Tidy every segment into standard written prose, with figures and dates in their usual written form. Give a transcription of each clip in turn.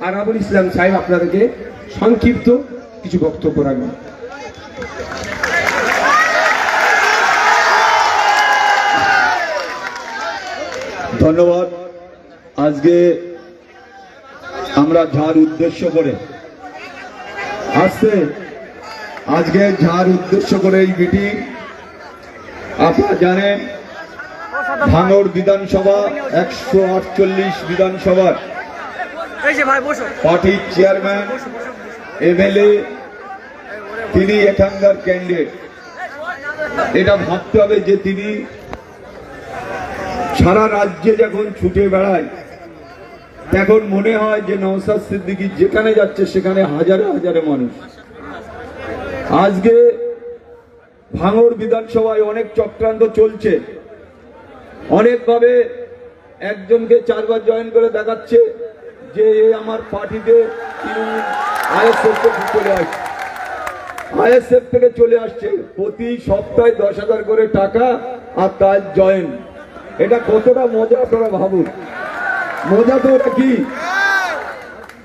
আরাবুল ইসলাম সাহেব আপনাদেরকে সংক্ষিপ্ত কিছু বক্তব্য রাখবেন। ধন্যবাদ। আজকে আমরা যার উদ্দেশ্য করে এই মিটিং, আপনারা জানেন ভাঙড় বিধানসভা 148 বিধানসভার পার্টির চেয়ারম্যান এমএলএ তিনি এখানকার ক্যান্ডিডেট। এটা ভাবতে হবে যে তিনি সারা রাজ্যে যখন ছুটে বেড়ায় তখন মনে হয় যে নওশাদ সিদ্দিকী যেখানে যাচ্ছে সেখানে হাজারে হাজারে মানুষ। আজকে ভাঙড় বিধানসভায় অনেক চক্রান্ত চলছে, অনেকভাবে একজনকে 4 বার জয়েন করে দেখাচ্ছে যে আমার পার্টিতে আইএসএফ থেকে চলে আসছে, প্রতি সপ্তাহে 10,000 করে টাকা আর তার জয়েন। এটা কতটা মজা আপনারা ভাবুন। মজা তো ওটা কি,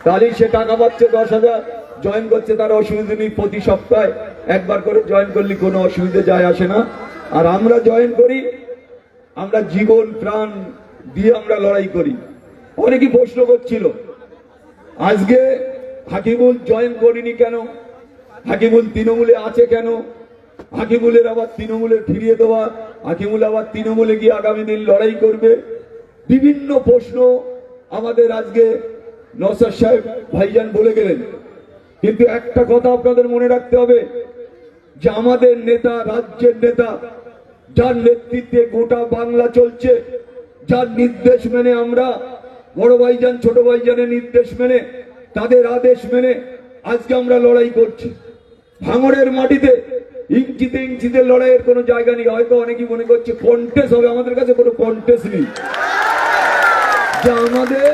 তাহলে সে টাকা পাচ্ছে 10,000, জয়েন করছে, তার অসুবিধা নেই। প্রতি সপ্তাহে একবার করে জয়েন করলে কোনো অসুবিধা যায় আসে না। আর আমরা জয়েন করি, আমরা জীবন প্রাণ দিয়ে আমরা লড়াই করি। অনেকেই প্রশ্ন করছিল আজকে হাকিমুল জয়েন করিনি কেন, হাকিমুল তৃণমূলে আছে কেন, হাকিমুলের আবার তৃণমূলে ফিরিয়ে দেওয়া, হাকিমুল আবার তৃণমূলে গিয়ে আগামী দিন লড়াই করবে, বিভিন্ন প্রশ্ন আমাদের আজকে নওশাদ সাহেব ভাইজান বলে গেলেন। কিন্তু একটা কথা আপনাদের মনে রাখতে হবে যে আমাদের নেতা, রাজ্যের নেতা, যার নেতৃত্বে গোটা বাংলা চলছে, যার নির্দেশ মেনে আমরা বড় ভাইজান ছোট ভাইজানের নির্দেশ মেনে, তাদের আদেশ মেনে আজকে আমরা লড়াই করছি। ভাঙড়ের মাটিতে ইঞ্চিতে ইঞ্চিতে লড়াইয়ের কোনো জায়গা নেই। হয়তো অনেকেই মনে করছে কন্টেস্ট হবে, আমাদের কাছে কোনো কন্টেস্ট নেই। যে আমাদের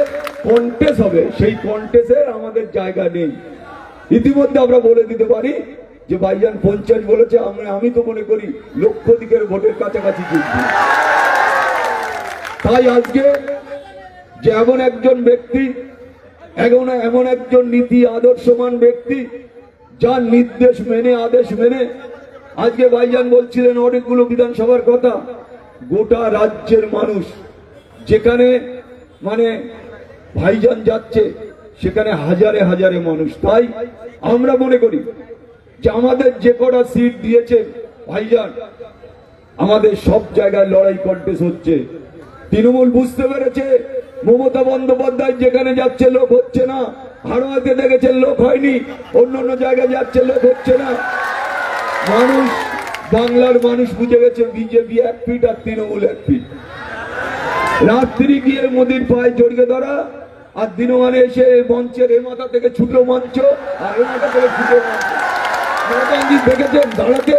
কন্টেস্ট হবে সেই কন্টেস্টের আমাদের জায়গা নেই। ইতিমধ্যে আমরা বলে দিতে পারি যে ভাইজান 50 বলেছে, আমি তো মনে করি লক্ষাধিকের ভোটের কাছাকাছি জিতব। তাই আজকে যে এমন একজন ব্যক্তি, এমন একজন নীতি আদর্শমান ব্যক্তি, যার নির্দেশ মেনে আদেশ মেনে আজকে ভাইজান বলছিলেন অনেকগুলো বিধানসভার কথা, গোটা রাজ্যের মানুষ যেখানে মানে ভাইজান যাচ্ছে সেখানে হাজারে হাজারে মানুষ। তাই আমরা মনে করি যে আমাদের যে কটা সিট দিয়েছে ভাইজান, আমাদের সব জায়গায় লড়াই কন্টেস্ট হচ্ছে। তৃণমূল বুঝতে পেরেছে মমতা বন্দ্যোপাধ্যায় যেখানে যাচ্ছে লোক হচ্ছে না, হাড়োয়াতে দেখেছেন লোক হয়নি, অন্য জায়গায় যাচ্ছে লোক হচ্ছে না। মানুষ, বাংলার মানুষ বুঝে গেছে বিজেপি 1 ফিট আর তৃণমূল 1 ফিট। রাত্রি গিয়ে মোদির পায়ে জড়িয়ে ধরা, আর দিনমানে এসে মঞ্চের এ মাথা থেকে ছুটো মঞ্চ আর এ মাথা থেকে ছুটো মঞ্চ দেখেছেন দাঁড়াতে।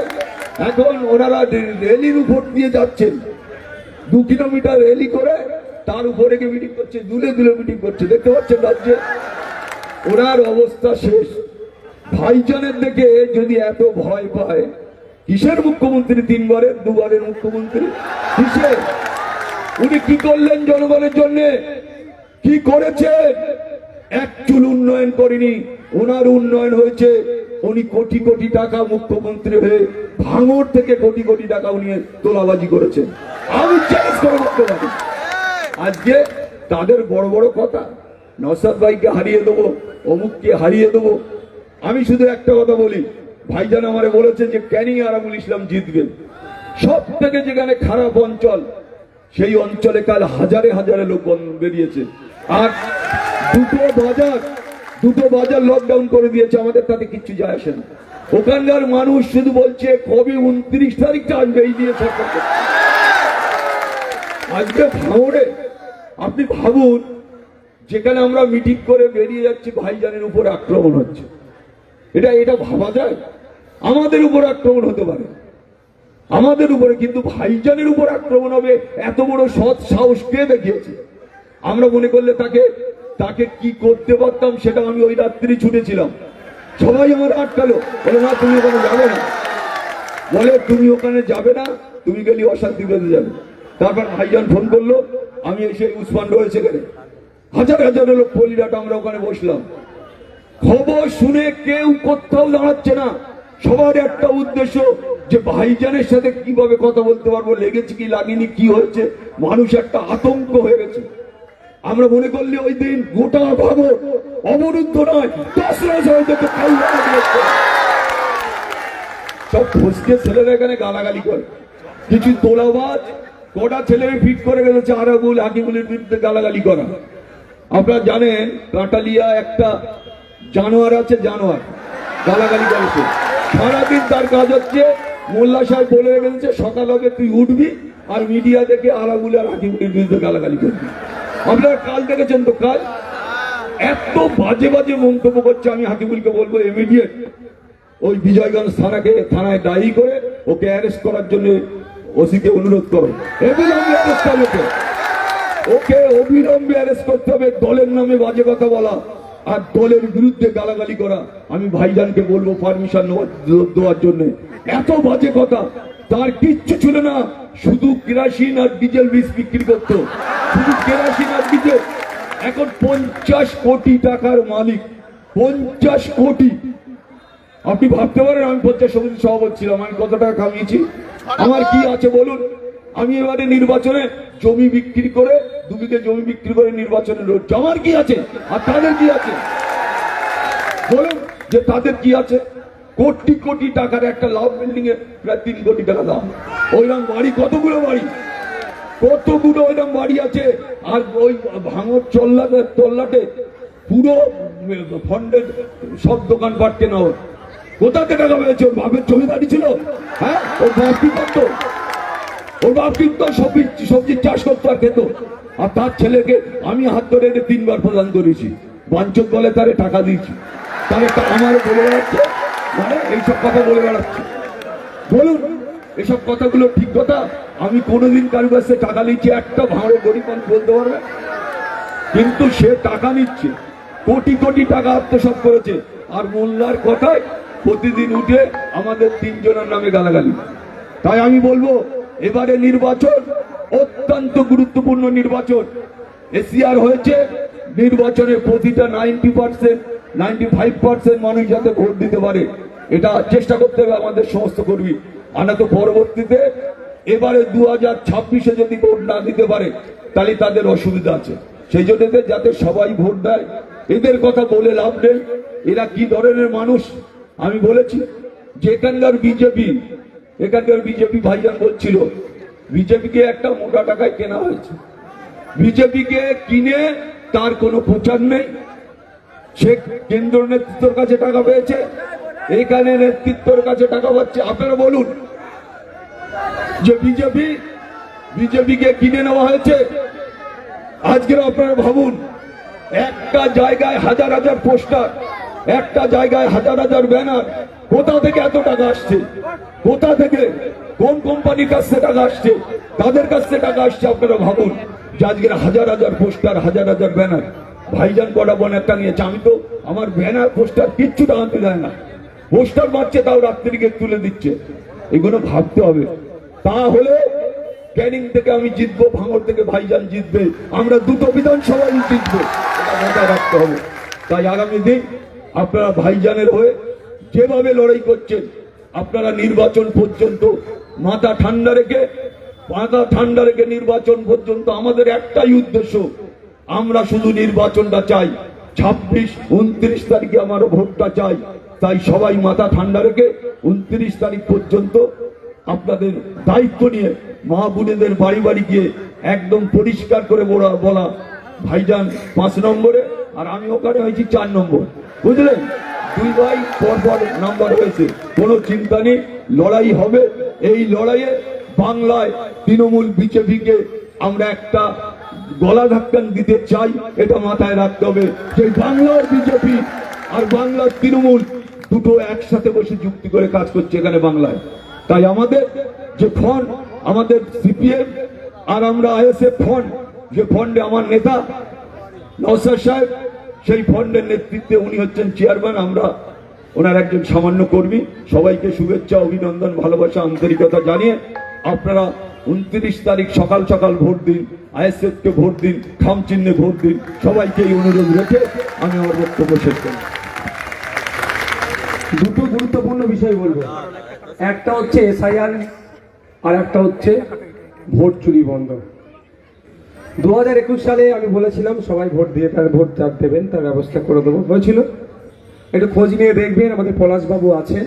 এখন ওনারা রেলির উপর দিয়ে যাচ্ছেন, 2 কিলোমিটার রেলি করে তার উপরে গিয়ে মিটিং করছে, দুলে দুলে মিটিং করছে। দেখতে পাচ্ছেন রাজ্যে ওনার অবস্থা শেষ। ভাইজানের দেখে যদি এত ভয় পায়, কিসের মুখ্যমন্ত্রী? 3 বারের 2 বারের মুখ্যমন্ত্রী কিসের? উনি কি করলেন জনগণের জন্য? কি করেছেন? এক চুল উন্নয়ন করেনি। ওনার উন্নয়ন হয়েছে, উনি কোটি কোটি টাকা মুখ্যমন্ত্রী হয়ে ভাঙড় থেকে কোটি কোটি টাকা উনি তোলাবাজি করেছেন। আমি চ্যালেঞ্জ করে বলতে পারি আজকে তাদের বড় বড় কথা, নওশাদ ভাইকে হারিয়ে দেবো, অমুককে হারিয়ে দেবো। আমি শুধু একটা কথা বলি, ভাইজান আমারে বলেছে যে ক্যানিং আরাবুল ইসলাম জিতবেন। সব থেকে যেখানে খারাপ অঞ্চল, সেই অঞ্চলে কাল হাজারে হাজারে লোক বেরিয়েছে। আর দুটো বাজার লকডাউন করে দিয়েছে, আমাদের তাতে কিচ্ছু যায় আসে না। ওখানকার মানুষ শুধু বলছে কবে 29 তারিখটা আসবে, এই দিয়ে সরকার। আজকে ভাঙড়ে আপনি ভাবুন, যেখানে আমরা মিটিং করে বেরিয়ে যাচ্ছি ভাইজানের উপর আক্রমণ হচ্ছে। এটা ভাবা যায়? আমাদের উপর আক্রমণ হতে পারে, আমাদের উপরে, কিন্তু ভাইজানের উপর আক্রমণ হবে এত বড় সৎ সাহস কে দেখিয়েছে? আমরা মনে করলে তাকে কি করতে পারতাম সেটা আমি ওই রাত্রি ছুটেছিলাম। সবাই আমার আটকালো, বলে না তুমি ওখানে যাবে না, বলে তুমি ওখানে যাবে না, তুমি গেলে অশান্তি বেঁধে যাবে। তারপর ভাইজান ফোন করলো, আমি এসে উসমান রয়েছে সেখানে হাজার হাজার লোক পলিরাট, আমরা ওখানে বসলাম। খবর শুনে কেউ কোথাও দাঁড়াচ্ছে না, সবার একটা উদ্দেশ্য যে ভাইজানের সাথে কিভাবে কথা বলতে পারবো, লেগেছে কি লাগেনি, কি হয়েছে, মানুষ একটা আতঙ্ক হয়ে গেছে। আমরা মনে করলে ওই দিন গোটা ভাঙর অবরুদ্ধ নয়, 10 রাজ হয়তো সব ফসকে ছেলেরা এখানে গালাগালি করে, কিছু তোলাবাজ কটা ছেলেরা ফিট করে গেছে আরাবুল হাকিমুলের বিরুদ্ধে গালাগালি করা। আপনারা জানেন কাঁটালিয়া একটা জানোয়ার আছে, জানোয়ার গালাগালি করেছে সারাদিন। তার কাজ হচ্ছে মোল্লা সাহেব বলে রেখেছে সকাল হবে তুই উঠবি আর মিডিয়া দেখে আরাবুল আর হাকিমুলের বিরুদ্ধে গালাগালি করবি। আপনারা কাল দেখেছেন তো, কাল এত বাজে বাজে মন্তব্য করছে। আমি হাকিমুলকে বলবো ইমিডিয়েট ওই বিজয়গঞ্জ থানায় ডায়েরি করে ওকে অ্যারেস্ট করার জন্য ওসিকে অনুরোধ করো, অবিলম্বে অ্যারেস্ট করতে হবে, ওকে অবিলম্বে অ্যারেস্ট করতে হবে। দলের নামে বাজে কথা বলা আর দলের বিরুদ্ধে গালাগালি করা, আমি ভাইজানকে বলবো পারমিশন দেওয়ার জন্য। এত বাজে কথা, তার কিচ্ছু ছিল না, শুধু কেরাসিন আর ডিজেল বীজ বিক্রি করতো, শুধু কেরাসিন আর ডিজেল। এখন 50 কোটি টাকার মালিক, 50 কোটি। আপনি ভাবতে পারেন আমি পঞ্চায়েত সমিতির সভাপতি ছিলাম, আমি কত টাকা কামিয়েছি? আমার কি আছে বলুন? আমি এবারে নির্বাচনে জমি বিক্রি করে 2 বিঘে জমি বিক্রি করে নির্বাচনে লড়ছি, আমার কি আছে? আর তাদের কি আছে বলুন, যে তাদের কি আছে? কোটি কোটি টাকার একটা লাভ বিল্ডিং এ প্রায় 3 কোটি টাকা দাম। ওইরকম বাড়ি কতগুলো বাড়ি, কতগুলো ওইরকম বাড়ি আছে। আর ওই ভাঙর তল্লাটে পুরো ফন্ডের সব দোকান পাট কেনা। কোথা থেকে টাকা পেয়েছে? ওর বাপের জমিদারি ছিল? হ্যাঁ, ওর বাপ কি করতো? ওর বাপ কিন্তু সবজির চাষ করতো আর খেত। আর তার ছেলেকে আমি হাত ধরে 3 বার প্রদান করেছি, বাঞ্চক বলে তারে টাকা দিয়েছি, তাহলে আমার বলে বেড়াচ্ছে, মানে এইসব কথা বলে বেড়াচ্ছে। বলুন এসব কথাগুলো ঠিক কথা? আমি কোনোদিন কারো কাছে টাকা নিচ্ছি একটা ভাঙড়ের গরিব মানুষ বলতে পারবে? কিন্তু সে টাকা নিচ্ছে, কোটি কোটি টাকা আত্মসাৎ করেছে। আর মোল্লার কথায় প্রতিদিন উঠে আমাদের 3 জনের নামে গালাগালি। তাই আমি বলবো এবারে নির্বাচন অত্যন্ত গুরুত্বপূর্ণ নির্বাচন। এশিয়ার হয়েছে, নির্বাচনে প্রতিটা 90% 95% মানুষ যাতে ভোট দিতে পারে, এটা চেষ্টা করতে হবে আমাদের সমস্ত কর্মী। আমরা তো পরবর্তীতে এবারে 2026-এ যদি ভোট না দিতে পারে তাহলে তাদের অসুবিধা আছে। সেই জন্য যাতে সবাই ভোট দেয়, এদের কথা বলে লাভ নেই। এরা কি ধরনের মানুষ আমি বলেছি যে এখানকার বিজেপি ভাইজান বলছিল বিজেপিকে একটা মোটা টাকায় কেনা হয়েছে। বিজেপিকে কিনে তার কোনো প্রচার নেই। সে কেন্দ্র নেতৃত্বের কাছে টাকা পেয়েছে, এখানে নেতৃত্বের কাছে টাকা পাচ্ছে। আপনারা বলুন যে বিজেপিকে কিনে নেওয়া হয়েছে। আজকে আপনারা ভাবুন, একটা জায়গায় হাজার হাজার পোস্টার, একটা জায়গায় হাজার হাজার ব্যানার, কোথা থেকে এত টাকা আসছে? কোথা থেকে, কোন কোম্পানির কাছ থেকে টাকা আসছে? তাদের কাছ থেকে টাকা আসছে। আপনারা ভাবুন যে আজকের হাজার হাজার পোস্টার, হাজার হাজার ব্যানার, ভাইজান কটা ব্যানারটা নিয়েছে। আমি তো আমার ব্যানার পোস্টার কিচ্ছু টানতে দেয় না, পোস্টার মারছে তাও রাত্রিকে তুলে দিচ্ছে। এগুলো ভাবতে হবে। তাহলে ক্যানিং থেকে আমি জিতবো, ভাঙড় থেকে ভাইজান জিতবে, আমরা দুটো বিধানসভায় জিতবো, এটা মাথায় রাখতে হবে। তাই আগামী দিন আপনারা ভাইজানের হয়ে যেভাবে লড়াই করছেন, আপনারা নির্বাচন পর্যন্ত মাথা ঠান্ডা রেখে নির্বাচন পর্যন্ত আমাদের একটাই উদ্দেশ্য, আমরা শুধু নির্বাচনটা চাই। 26-29 তারিখে আমার ভোটটা চাই। তাই সবাই মাথা ঠান্ডা রেখে 29 তারিখ পর্যন্ত আপনাদের দায়িত্ব নিয়ে মা বোনেদের বাড়ি বাড়ি গিয়ে একদম পরিষ্কার করে বলা ভাইজান 5 নম্বরে আর আমি ওখানে হয়েছি 4 নম্বর, বুঝলেন? 2 ভাই পরপর নাম্বার হয়েছে, কোনো চিন্তা নেই, লড়াই হবে। এই লড়াইয়ে বাংলায় তৃণমূল বিজেপিকে আমরা একটা গলা ধাক্কান দিতে চাই, এটা মাথায় রাখতে হবে। যে বাংলার বিজেপি আর বাংলার তৃণমূল দুটো একসাথে বসে যুক্তি করে কাজ করছে এখানে বাংলায়। তাই আমাদের যে ফন্ড, আমাদের সিপিএম আর আমরা আইএসএফ ফন্ড, যে ফন্ডে আমার নেতা নওশাদ সাহেব, সেই ফন্ডের নেতৃত্বে উনি হচ্ছেন চেয়ারম্যান, আমরা ওনার একজন সামান্য কর্মী। সবাইকে শুভেচ্ছা, অভিনন্দন, ভালোবাসা, আন্তরিকতা জানিয়ে আপনারা 29 তারিখ সকাল সকাল ভোট দিন, আইএসএফ কে ভোট দিন, খাম চিহ্নে ভোট দিন। সবাইকে এই অনুরোধ রেখে আমি আমার বক্তব্য শেষ করি। দুটো গুরুত্বপূর্ণ বিষয় বলবো, একটা হচ্ছে এসআইআর আর একটা হচ্ছে ভোট চুরি বন্ধ। 2021 সালে আমি বলেছিলাম সবাই ভোট দিয়ে তার ভোট যার দেবেন তার ব্যবস্থা করে দেবো হয়েছিল। একটু খোঁজ নিয়ে দেখবেন, আমাদের পলাশবাবু আছে।